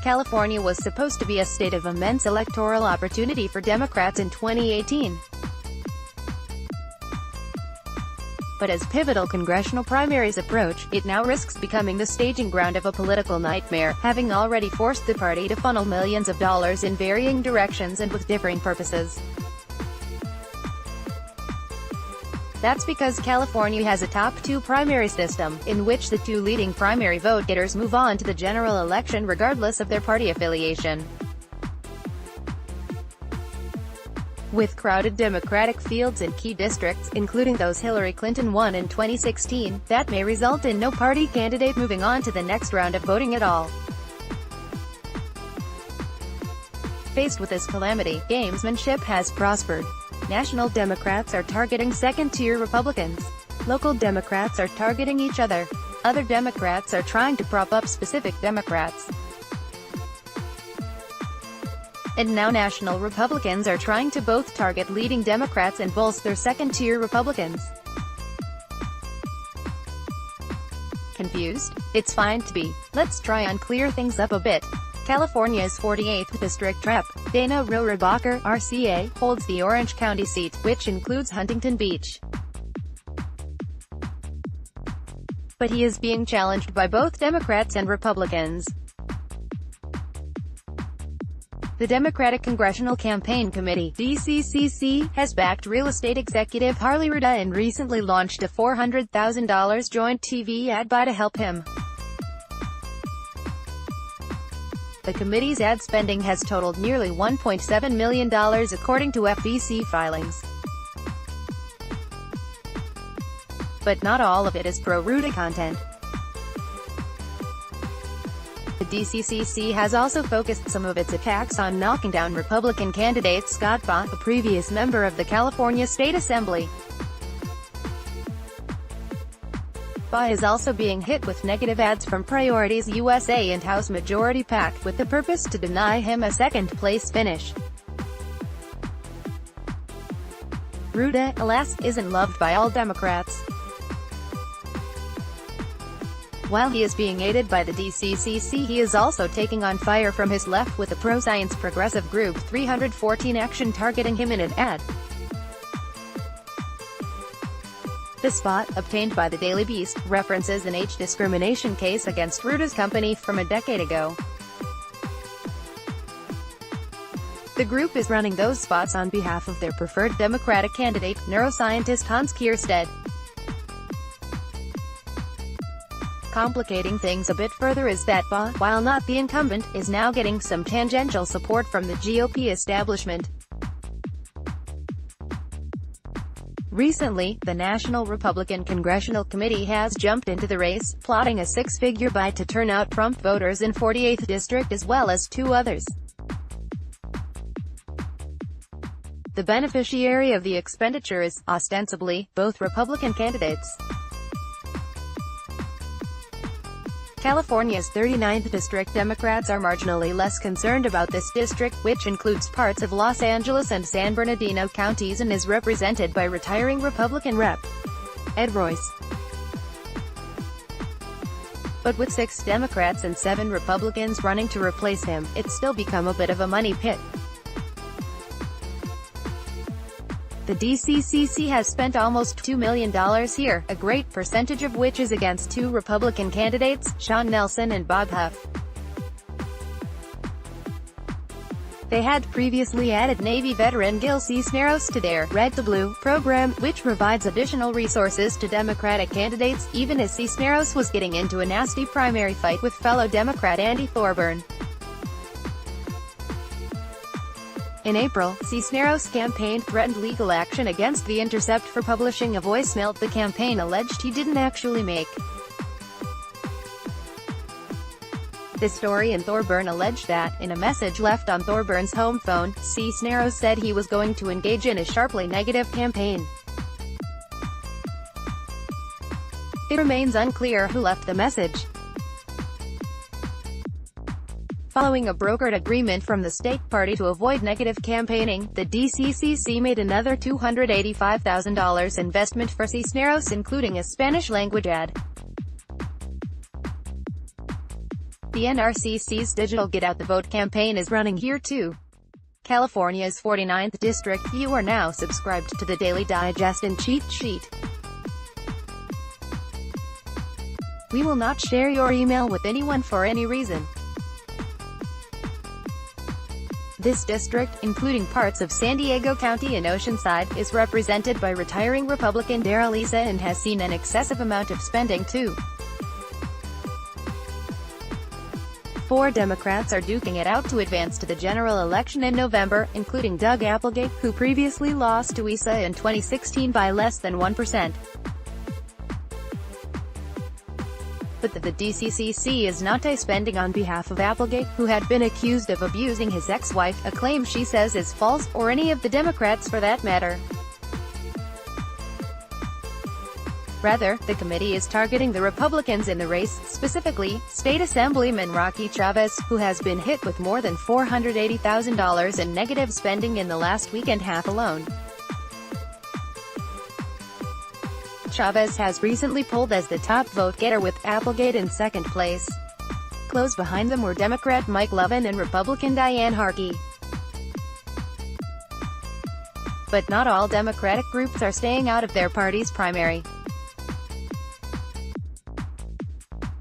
California was supposed to be a state of immense electoral opportunity for Democrats in 2018. But as pivotal congressional primaries approach, it now risks becoming the staging ground of a political nightmare, having already forced the party to funnel millions of dollars in varying directions and with differing purposes. That's because California has a top-two primary system, in which the two leading primary vote-getters move on to the general election regardless of their party affiliation. With crowded Democratic fields in key districts, including those Hillary Clinton won in 2016, that may result in no party candidate moving on to the next round of voting at all. Faced with this calamity, gamesmanship has prospered. National Democrats are targeting second-tier Republicans. Local Democrats are targeting each other. Other Democrats are trying to prop up specific Democrats. And now national Republicans are trying to both target leading Democrats and bolster second-tier Republicans. Confused? It's fine to be. Let's try and clear things up a bit. California's 48th District Rep. Dana Rohrabacher, RCA, holds the Orange County seat, which includes Huntington Beach. But he is being challenged by both Democrats and Republicans. The Democratic Congressional Campaign Committee (DCCC) has backed real estate executive Harley Ruda and recently launched a $400,000 joint TV ad buy to help him. The committee's ad spending has totaled nearly $1.7 million according to FEC filings. But not all of it is pro-Ruda content. The DCCC has also focused some of its attacks on knocking down Republican candidate Scott Baugh, a previous member of the California State Assembly. Baugh is also being hit with negative ads from Priorities USA and House Majority PAC, with the purpose to deny him a second-place finish. Ruda, alas, isn't loved by all Democrats. While he is being aided by the DCCC, he is also taking on fire from his left, with the pro-science progressive group 314 Action targeting him in an ad. The spot, obtained by the Daily Beast, references an age discrimination case against Ruda's company from a decade ago. The group is running those spots on behalf of their preferred Democratic candidate, neuroscientist Hans Kierstead. Complicating things a bit further is that Baugh, while not the incumbent, is now getting some tangential support from the GOP establishment. Recently, the National Republican Congressional Committee has jumped into the race, plotting a six-figure buy to turn out Trump voters in 48th District as well as two others. The beneficiary of the expenditure is, ostensibly, both Republican candidates. California's 39th District Democrats are marginally less concerned about this district, which includes parts of Los Angeles and San Bernardino counties and is represented by retiring Republican Rep. Ed Royce. But with 6 Democrats and 7 Republicans running to replace him, it's still become a bit of a money pit. The DCCC has spent almost $2 million here, a great percentage of which is against 2 Republican candidates, Sean Nelson and Bob Huff. They had previously added Navy veteran Gil Cisneros to their Red to Blue program, which provides additional resources to Democratic candidates, even as Cisneros was getting into a nasty primary fight with fellow Democrat Andy Thorburn. In April, Cisneros' campaign threatened legal action against The Intercept for publishing a voicemail the campaign alleged he didn't actually make. This story and Thorburn alleged that, in a message left on Thorburn's home phone, Cisneros said he was going to engage in a sharply negative campaign. It remains unclear who left the message. Following a brokered agreement from the state party to avoid negative campaigning, the DCCC made another $285,000 investment for Cisneros, including a Spanish-language ad. The NRCC's digital Get Out the Vote campaign is running here too. California's 49th district. You are now subscribed to the Daily Digest and Cheat Sheet. We will not share your email with anyone for any reason. This district, including parts of San Diego County and Oceanside, is represented by retiring Republican Darrell Issa and has seen an excessive amount of spending too. 4 Democrats are duking it out to advance to the general election in November, including Doug Applegate, who previously lost to Issa in 2016 by less than 1%. But the DCCC is not spending on behalf of Applegate, who had been accused of abusing his ex-wife, a claim she says is false, or any of the Democrats for that matter. Rather, the committee is targeting the Republicans in the race, specifically, State Assemblyman Rocky Chavez, who has been hit with more than $480,000 in negative spending in the last week and a half alone. Chavez has recently polled as the top vote-getter with Applegate in second place. Close behind them were Democrat Mike Levin and Republican Diane Harkey. But not all Democratic groups are staying out of their party's primary.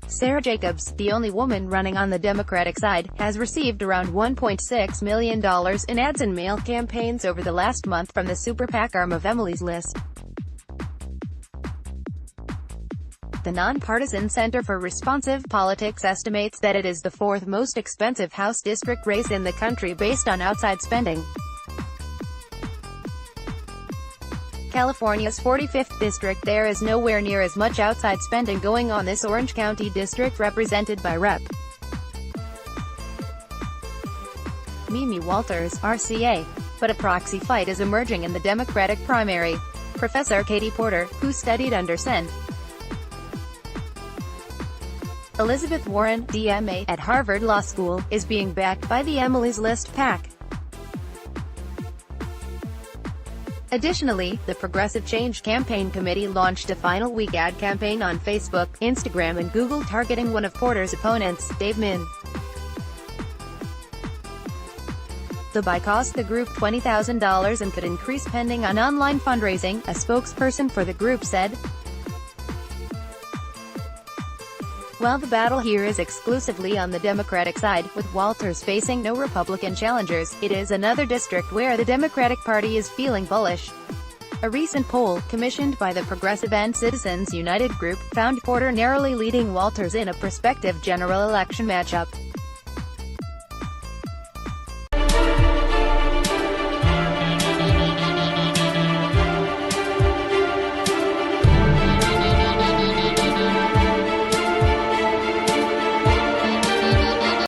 Sarah Jacobs, the only woman running on the Democratic side, has received around $1.6 million in ads and mail campaigns over the last month from the super PAC arm of Emily's List. The nonpartisan Center for Responsive Politics estimates that it is the 4th most expensive House district race in the country based on outside spending. California's 45th district, there is nowhere near as much outside spending going on this Orange County district represented by Rep. Mimi Walters, RCA. But a proxy fight is emerging in the Democratic primary. Professor Katie Porter, who studied under Sen. Elizabeth Warren, DMA, at Harvard Law School, is being backed by the Emily's List PAC. Additionally, the Progressive Change Campaign Committee launched a final week ad campaign on Facebook, Instagram and Google targeting one of Porter's opponents, Dave Min. The buy cost the group $20,000 and could increase pending on online fundraising, a spokesperson for the group said. While the battle here is exclusively on the Democratic side, with Walters facing no Republican challengers, it is another district where the Democratic Party is feeling bullish. A recent poll, commissioned by the Progressive and Citizens United group, found Porter narrowly leading Walters in a prospective general election matchup.